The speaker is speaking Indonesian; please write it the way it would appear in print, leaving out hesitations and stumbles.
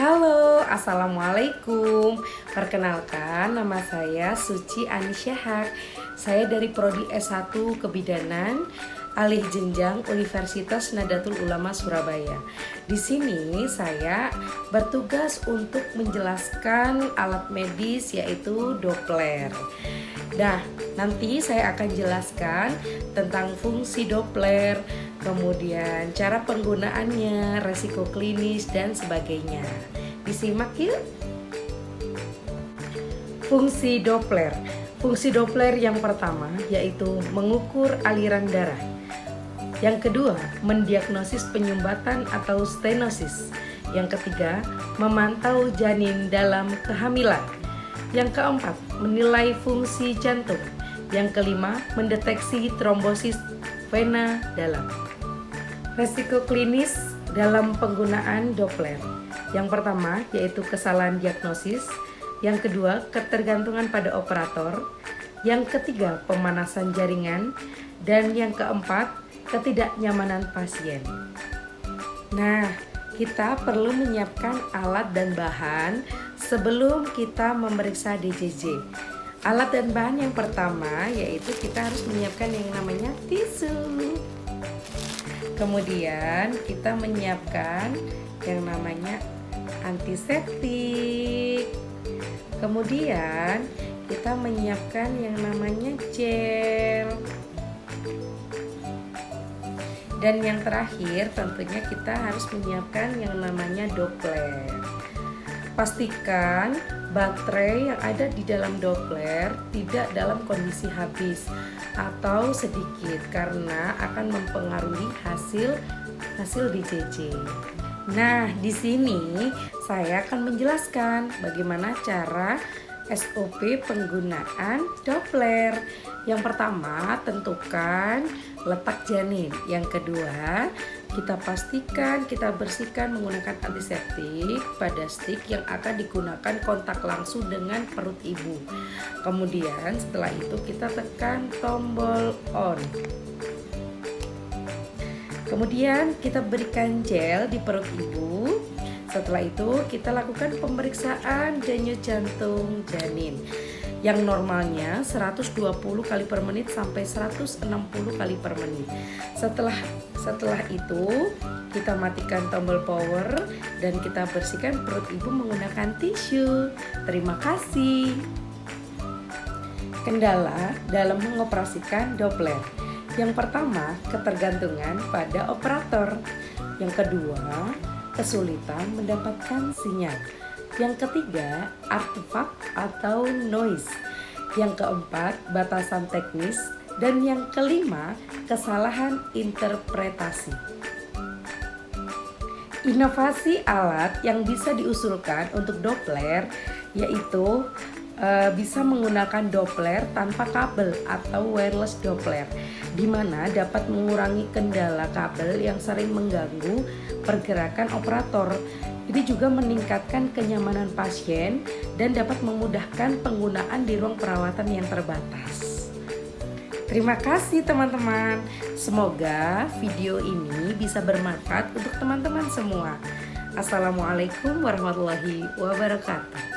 Halo, Assalamualaikum. Perkenalkan, nama saya Suci Anisyahak. Saya dari Prodi S1 Kebidanan, alih jenjang Universitas Nahdlatul Ulama Surabaya. Di sini saya bertugas untuk menjelaskan alat medis yaitu Doppler. Nah, nanti saya akan jelaskan tentang fungsi Doppler, kemudian cara penggunaannya, resiko klinis, dan sebagainya. Disimak yuk. Fungsi Doppler. Fungsi Doppler yang pertama yaitu mengukur aliran darah. Yang kedua, mendiagnosis penyumbatan atau stenosis. Yang ketiga, memantau janin dalam kehamilan. Yang keempat, menilai fungsi jantung. Yang kelima, mendeteksi trombosis vena dalam. Resiko klinis dalam penggunaan Doppler. Yang pertama yaitu kesalahan diagnosis. Yang kedua, ketergantungan pada operator. Yang ketiga, pemanasan jaringan. Dan yang keempat, ketidaknyamanan pasien. Nah, kita perlu menyiapkan alat dan bahan sebelum kita memeriksa DJJ. Alat dan bahan yang pertama yaitu kita harus menyiapkan yang namanya tisu. Kemudian kita menyiapkan yang namanya antiseptik. Kemudian kita menyiapkan yang namanya gel. Dan yang terakhir tentunya kita harus menyiapkan yang namanya Doppler. Pastikan baterai yang ada di dalam Doppler tidak dalam kondisi habis atau sedikit karena akan mempengaruhi hasil DJJ. Nah, di sini saya akan menjelaskan bagaimana cara SOP penggunaan Doppler. Yang pertama, tentukan letak janin. Yang kedua, kita pastikan kita bersihkan menggunakan antiseptik pada stik yang akan digunakan kontak langsung dengan perut ibu. Kemudian setelah itu kita tekan tombol on. Kemudian kita berikan gel di perut ibu. Setelah itu kita lakukan pemeriksaan denyut jantung janin yang normalnya 120 kali per menit sampai 160 kali per menit. Setelah itu kita matikan tombol power dan kita bersihkan perut ibu menggunakan tisu. Terima kasih. Kendala dalam mengoperasikan Doppler. Yang pertama, ketergantungan pada operator. Yang kedua, kesulitan mendapatkan sinyal. Yang ketiga, artefak atau noise. Yang keempat, batasan teknis. Dan yang kelima, kesalahan interpretasi. Inovasi alat yang bisa diusulkan untuk Doppler yaitu bisa menggunakan Doppler tanpa kabel atau wireless Doppler, di mana dapat mengurangi kendala kabel yang sering mengganggu pergerakan operator. Ini juga meningkatkan kenyamanan pasien dan dapat memudahkan penggunaan di ruang perawatan yang terbatas. Terima kasih teman-teman. Semoga video ini bisa bermanfaat untuk teman-teman semua. Assalamualaikum warahmatullahi wabarakatuh.